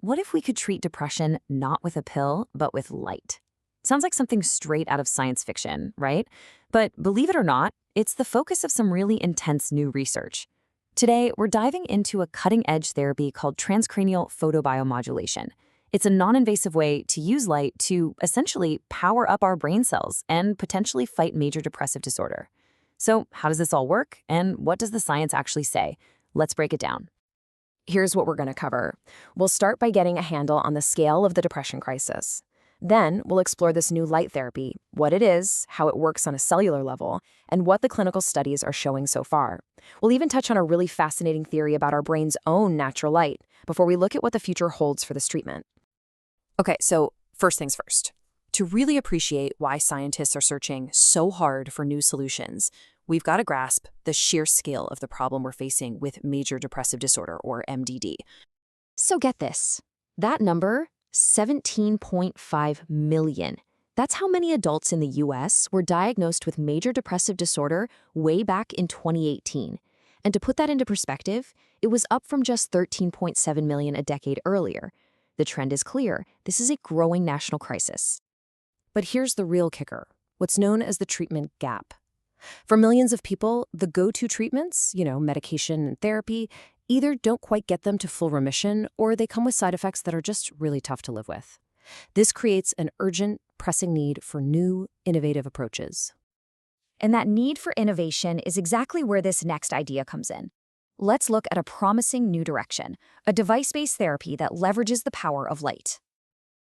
what if we could treat depression not with a pill, but with light? Sounds like something straight out of science fiction, right? But believe it or not, it's the focus of some really intense new research. Today, we're diving into a cutting-edge therapy called transcranial photobiomodulation. It's a non-invasive way to use light to essentially power up our brain cells and potentially fight major depressive disorder. So how does this all work, and what does the science actually say? Let's break it down. Here's what we're going to cover. We'll start by getting a handle on the scale of the depression crisis. Then we'll explore this new light therapy, what it is, how it works on a cellular level, and what the clinical studies are showing so far. We'll even touch on a really fascinating theory about our brain's own natural light before we look at what the future holds for this treatment. Okay, so first things first. To really appreciate why scientists are searching so hard for new solutions, we've got to grasp the sheer scale of the problem we're facing with major depressive disorder, or MDD. So get this. That number, 17.5 million. That's how many adults in the US were diagnosed with major depressive disorder way back in 2018. And to put that into perspective, it was up from just 13.7 million a decade earlier. The trend is clear. This is a growing national crisis. But here's the real kicker, what's known as the treatment gap. For millions of people, the go-to treatments, medication and therapy, either don't quite get them to full remission or they come with side effects that are just really tough to live with. This creates an urgent, pressing need for new, innovative approaches. And that need for innovation is exactly where this next idea comes in. Let's look at a promising new direction, a device-based therapy that leverages the power of light.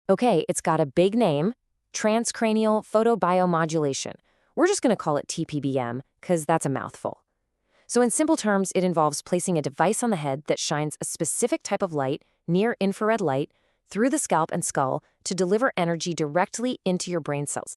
Okay, it's got a big name, transcranial photobiomodulation. We're just going to call it tPBM because that's a mouthful. So in simple terms, it involves placing a device on the head that shines a specific type of light, near-infrared light, through the scalp and skull to deliver energy directly into your brain cells.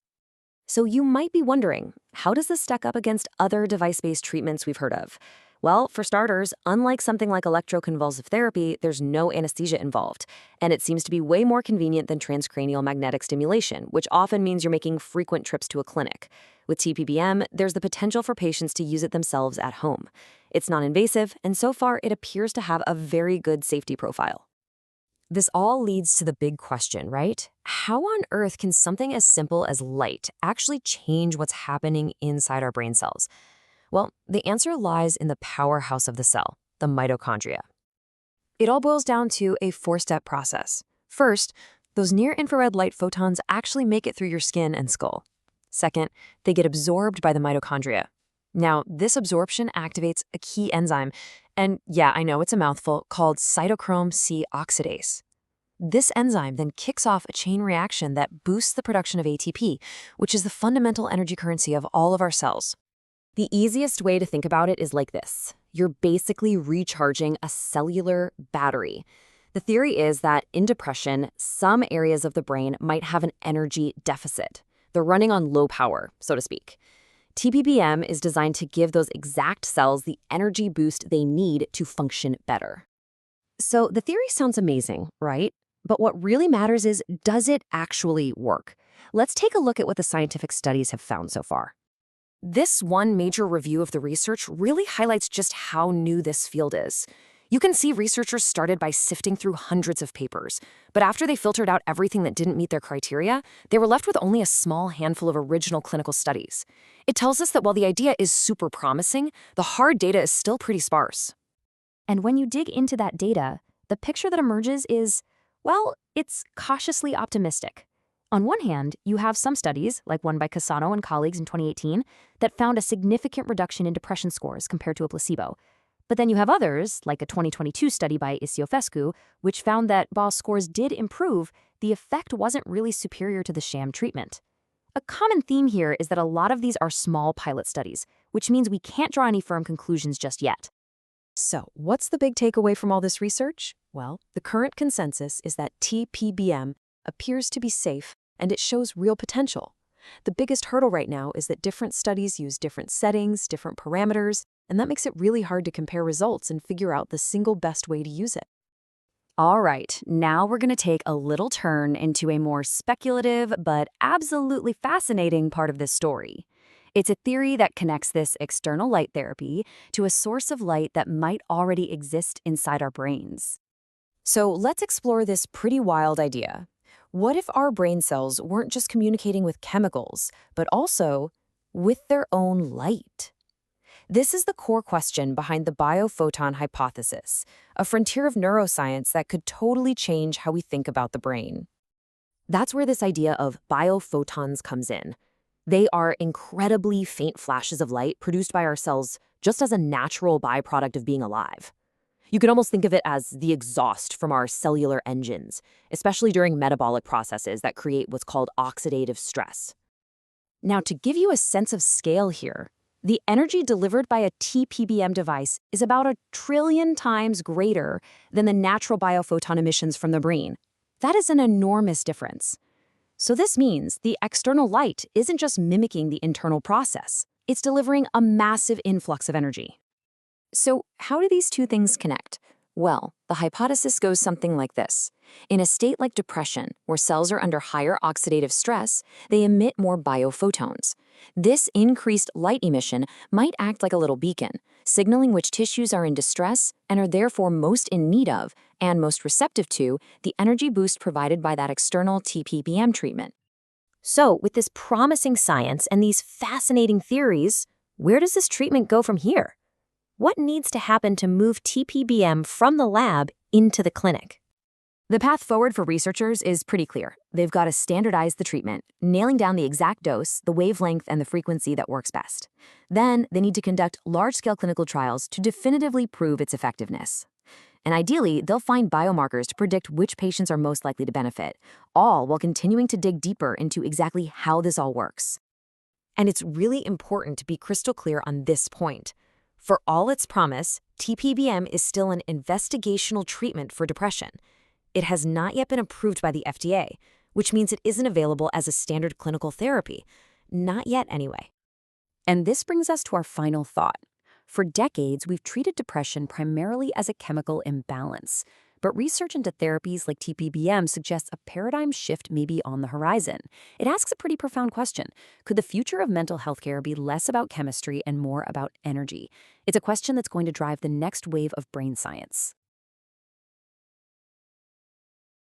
So you might be wondering, how does this stack up against other device-based treatments we've heard of? Well, for starters, unlike something like electroconvulsive therapy, there's no anesthesia involved, and it seems to be way more convenient than transcranial magnetic stimulation, which often means you're making frequent trips to a clinic. With tPBM, there's the potential for patients to use it themselves at home. It's non-invasive, and so far it appears to have a very good safety profile. This all leads to the big question, right? How on earth can something as simple as light actually change what's happening inside our brain cells? Well, the answer lies in the powerhouse of the cell, the mitochondria. It all boils down to a four-step process. First, those near-infrared light photons actually make it through your skin and skull. Second, they get absorbed by the mitochondria. Now, this absorption activates a key enzyme, and yeah, I know it's a mouthful, called cytochrome C oxidase. This enzyme then kicks off a chain reaction that boosts the production of ATP, which is the fundamental energy currency of all of our cells. The easiest way to think about it is like this. You're basically recharging a cellular battery. The theory is that in depression, some areas of the brain might have an energy deficit. They're running on low power, so to speak. tPBM is designed to give those exact cells the energy boost they need to function better. So the theory sounds amazing, right? But what really matters is, does it actually work? Let's take a look at what the scientific studies have found so far. This one major review of the research really highlights just how new this field is. You can see researchers started by sifting through hundreds of papers, but after they filtered out everything that didn't meet their criteria, they were left with only a small handful of original clinical studies. It tells us that while the idea is super promising, the hard data is still pretty sparse. And when you dig into that data, the picture that emerges is, well, it's cautiously optimistic. On one hand, you have some studies, like one by Cassano and colleagues in 2018, that found a significant reduction in depression scores compared to a placebo. But then you have others, like a 2022 study by Isiofescu, which found that while scores did improve, the effect wasn't really superior to the sham treatment. A common theme here is that a lot of these are small pilot studies, which means we can't draw any firm conclusions just yet. So, what's the big takeaway from all this research? Well, the current consensus is that tPBM appears to be safe and it shows real potential. The biggest hurdle right now is that different studies use different settings, different parameters, and that makes it really hard to compare results and figure out the single best way to use it. All right, now we're going to take a little turn into a more speculative but absolutely fascinating part of this story. It's a theory that connects this external light therapy to a source of light that might already exist inside our brains. So let's explore this pretty wild idea. What if our brain cells weren't just communicating with chemicals, but also with their own light? This is the core question behind the biophoton hypothesis, a frontier of neuroscience that could totally change how we think about the brain. That's where this idea of biophotons comes in. They are incredibly faint flashes of light produced by our cells just as a natural byproduct of being alive. You can almost think of it as the exhaust from our cellular engines, especially during metabolic processes that create what's called oxidative stress. Now, to give you a sense of scale here, the energy delivered by a tPBM device is about 1 trillion times greater than the natural biophoton emissions from the brain. That is an enormous difference. So this means the external light isn't just mimicking the internal process. It's delivering a massive influx of energy. So how do these two things connect? Well, the hypothesis goes something like this. In a state like depression, where cells are under higher oxidative stress, they emit more biophotons. This increased light emission might act like a little beacon, signaling which tissues are in distress and are therefore most in need of, and most receptive to, the energy boost provided by that external tPBM treatment. So, with this promising science and these fascinating theories, where does this treatment go from here? What needs to happen to move tPBM from the lab into the clinic? The path forward for researchers is pretty clear. They've got to standardize the treatment, nailing down the exact dose, the wavelength, and the frequency that works best. Then, they need to conduct large-scale clinical trials to definitively prove its effectiveness. And ideally, they'll find biomarkers to predict which patients are most likely to benefit, all while continuing to dig deeper into exactly how this all works. And it's really important to be crystal clear on this point. For all its promise, tPBM is still an investigational treatment for depression. It has not yet been approved by the FDA, which means it isn't available as a standard clinical therapy. Not yet, anyway. And this brings us to our final thought. For decades, we've treated depression primarily as a chemical imbalance, but research into therapies like tPBM suggests a paradigm shift may be on the horizon. It asks a pretty profound question. Could the future of mental health care be less about chemistry and more about energy? It's a question that's going to drive the next wave of brain science.